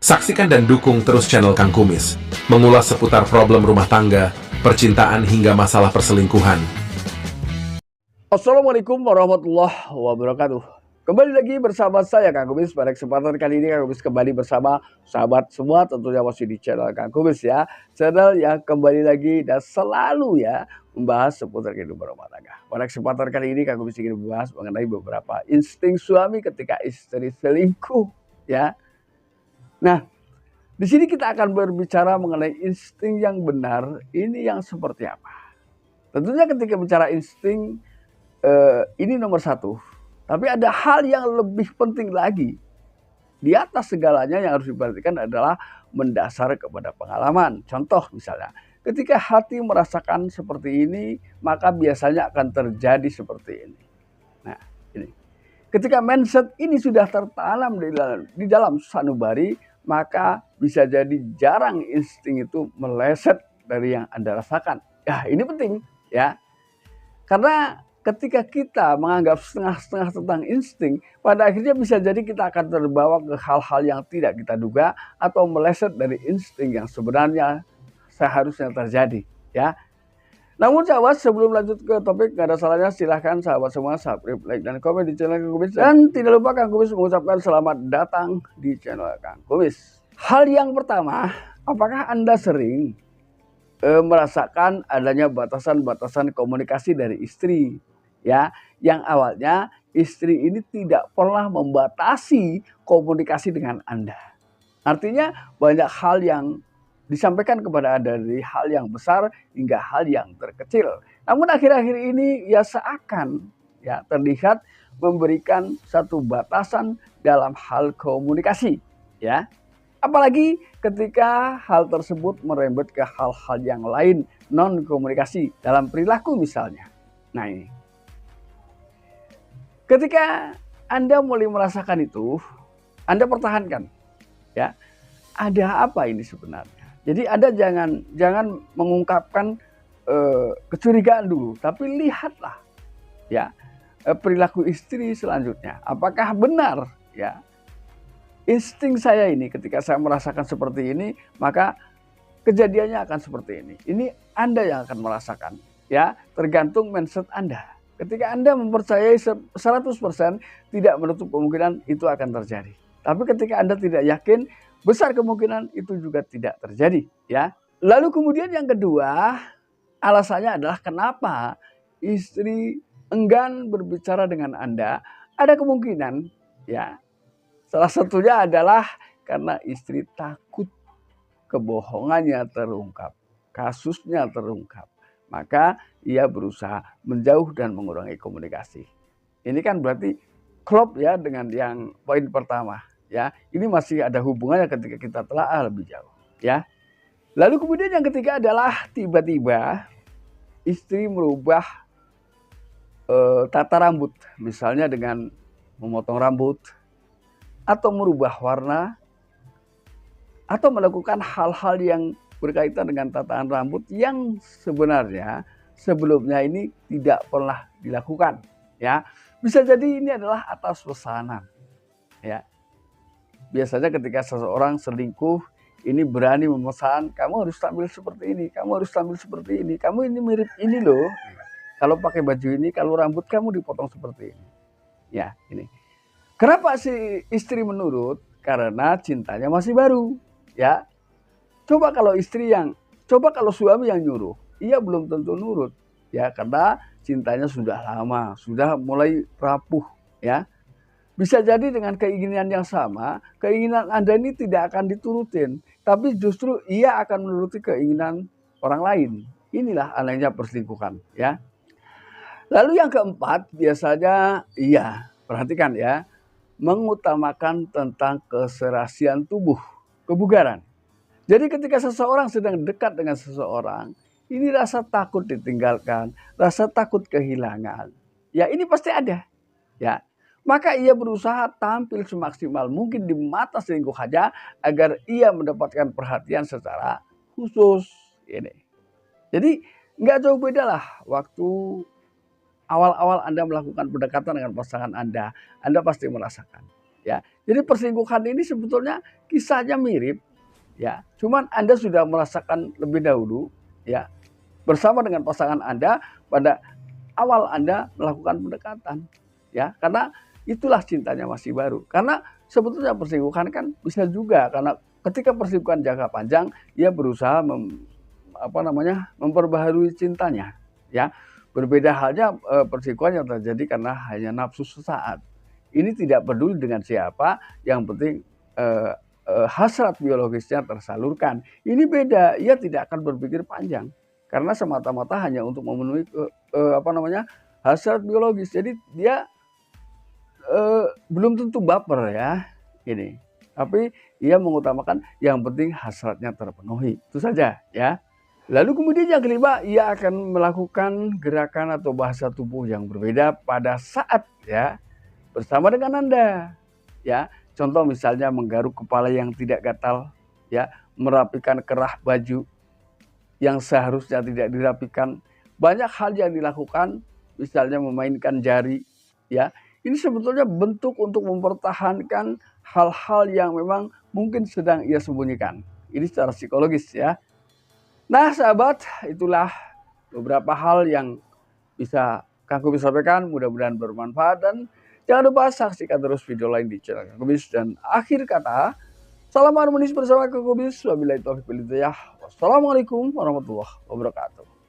Saksikan dan dukung terus channel Kang Kumis, mengulas seputar problem rumah tangga, percintaan hingga masalah perselingkuhan. Assalamualaikum warahmatullahi wabarakatuh. Kembali lagi bersama saya Kang Kumis. Pada kesempatan kali ini Kang Kumis kembali bersama sahabat semua, tentunya masih di channel Kang Kumis ya. Channel yang kembali lagi dan selalu ya membahas seputar kehidupan rumah tangga. Pada kesempatan kali ini Kang Kumis ingin membahas mengenai beberapa insting suami ketika istri selingkuh ya. Nah, di sini kita akan berbicara mengenai insting yang benar ini yang seperti apa. Tentunya ketika bicara insting ini nomor satu. Tapi ada hal yang lebih penting lagi. Di atas segalanya yang harus diperhatikan adalah mendasar kepada pengalaman. Contoh misalnya, ketika hati merasakan seperti ini, maka biasanya akan terjadi seperti ini. Nah, ini. Ketika mindset ini sudah tertanam di dalam sanubari, maka bisa jadi jarang insting itu meleset dari yang Anda rasakan. Ya, ini penting ya. Karena ketika kita menganggap setengah-setengah tentang insting, pada akhirnya bisa jadi kita akan terbawa ke hal-hal yang tidak kita duga atau meleset dari insting yang sebenarnya seharusnya terjadi ya. Namun sahabat, sebelum lanjut ke topik, gak ada salahnya silahkan sahabat semua subscribe, like, dan komen di channel Kang Kumis. Dan tidak lupa Kang Kumis mengucapkan selamat datang di channel Kang Kumis. Hal yang pertama, apakah Anda sering merasakan adanya batasan-batasan komunikasi dari istri ya, yang awalnya istri ini tidak pernah membatasi komunikasi dengan Anda. Artinya banyak hal yang disampaikan kepada Anda, dari hal yang besar hingga hal yang terkecil. Namun akhir-akhir ini ya seakan ya terlihat memberikan satu batasan dalam hal komunikasi ya. Apalagi ketika hal tersebut merembet ke hal-hal yang lain, non komunikasi dalam perilaku misalnya. Nah ini. Ketika Anda mulai merasakan itu, Anda pertahankan ya. Ada apa ini sebenarnya? Jadi Anda jangan mengungkapkan kecurigaan dulu, tapi lihatlah ya perilaku istri selanjutnya. Apakah benar ya insting saya ini ketika saya merasakan seperti ini, maka kejadiannya akan seperti ini. Ini Anda yang akan merasakan ya, tergantung mindset Anda. Ketika Anda mempercayai 100%, tidak menutup kemungkinan itu akan terjadi. Tapi ketika Anda tidak yakin, besar kemungkinan itu juga tidak terjadi ya. Lalu kemudian yang kedua, alasannya adalah kenapa istri enggan berbicara dengan Anda. Ada kemungkinan ya. Salah satunya adalah karena istri takut kebohongannya terungkap, kasusnya terungkap. Maka ia berusaha menjauh dan mengurangi komunikasi. Ini kan berarti klop ya dengan yang poin pertama. Ya, ini masih ada hubungannya ketika kita telaah lebih jauh ya. Lalu kemudian yang ketiga adalah tiba-tiba istri merubah tata rambut, misalnya dengan memotong rambut atau merubah warna atau melakukan hal-hal yang berkaitan dengan tataan rambut yang sebenarnya sebelumnya ini tidak pernah dilakukan ya. Bisa jadi ini adalah atas pesanan ya. Biasanya ketika seseorang selingkuh, ini berani memesan, kamu harus tampil seperti ini, kamu harus tampil seperti ini, kamu ini mirip ini loh. Kalau pakai baju ini, kalau rambut kamu dipotong seperti ini. Ya, ini. Kenapa si istri menurut? Karena cintanya masih baru. Ya. Coba kalau suami yang nyuruh, ia belum tentu nurut. Ya, karena cintanya sudah lama, sudah mulai rapuh. Ya. Bisa jadi dengan keinginan yang sama, keinginan Anda ini tidak akan diturutin. Tapi justru ia akan menuruti keinginan orang lain. Inilah anehnya perselingkuhan ya. Lalu yang keempat biasanya perhatikan ya, mengutamakan tentang keserasian tubuh, kebugaran. Jadi ketika seseorang sedang dekat dengan seseorang, ini rasa takut ditinggalkan, rasa takut kehilangan. Ya ini pasti ada ya. Maka ia berusaha tampil semaksimal mungkin di mata selingkuh saja agar ia mendapatkan perhatian secara khusus. Ini. Jadi nggak jauh beda lah waktu awal-awal Anda melakukan pendekatan dengan pasangan Anda pasti merasakan. ya. Jadi perselingkuhan ini sebetulnya kisahnya mirip, ya. Cuman Anda sudah merasakan lebih dahulu, ya, bersama dengan pasangan Anda pada awal Anda melakukan pendekatan, ya. Karena itulah cintanya masih baru. Karena sebetulnya perselingkuhan kan bisa juga karena ketika perselingkuhan jangka panjang, ia berusaha memperbaharui cintanya, ya. Berbeda halnya perselingkuhan yang terjadi karena hanya nafsu sesaat. Ini tidak peduli dengan siapa, yang penting hasrat biologisnya tersalurkan. Ini beda, ia tidak akan berpikir panjang karena semata-mata hanya untuk memenuhi hasrat biologis. Jadi dia belum tentu baper ya ini. Tapi ia mengutamakan yang penting hasratnya terpenuhi. Itu saja ya. Lalu kemudian yang kelima, ia akan melakukan gerakan atau bahasa tubuh yang berbeda pada saat ya bersama dengan Anda. Ya, contoh misalnya menggaruk kepala yang tidak gatal, ya, merapikan kerah baju yang seharusnya tidak dirapikan. Banyak hal yang dilakukan, misalnya memainkan jari, ya. Ini sebetulnya bentuk untuk mempertahankan hal-hal yang memang mungkin sedang ia sembunyikan. Ini secara psikologis ya. Nah sahabat, itulah beberapa hal yang bisa Kang Kumis sampaikan, mudah-mudahan bermanfaat dan jangan lupa saksikan terus video lain di channel Kang Kumis. Dan akhir kata, salam harmonis bersama Kang Kumis. Wabillahi taufiq wal hidayah. Wassalamualaikum warahmatullahi wabarakatuh.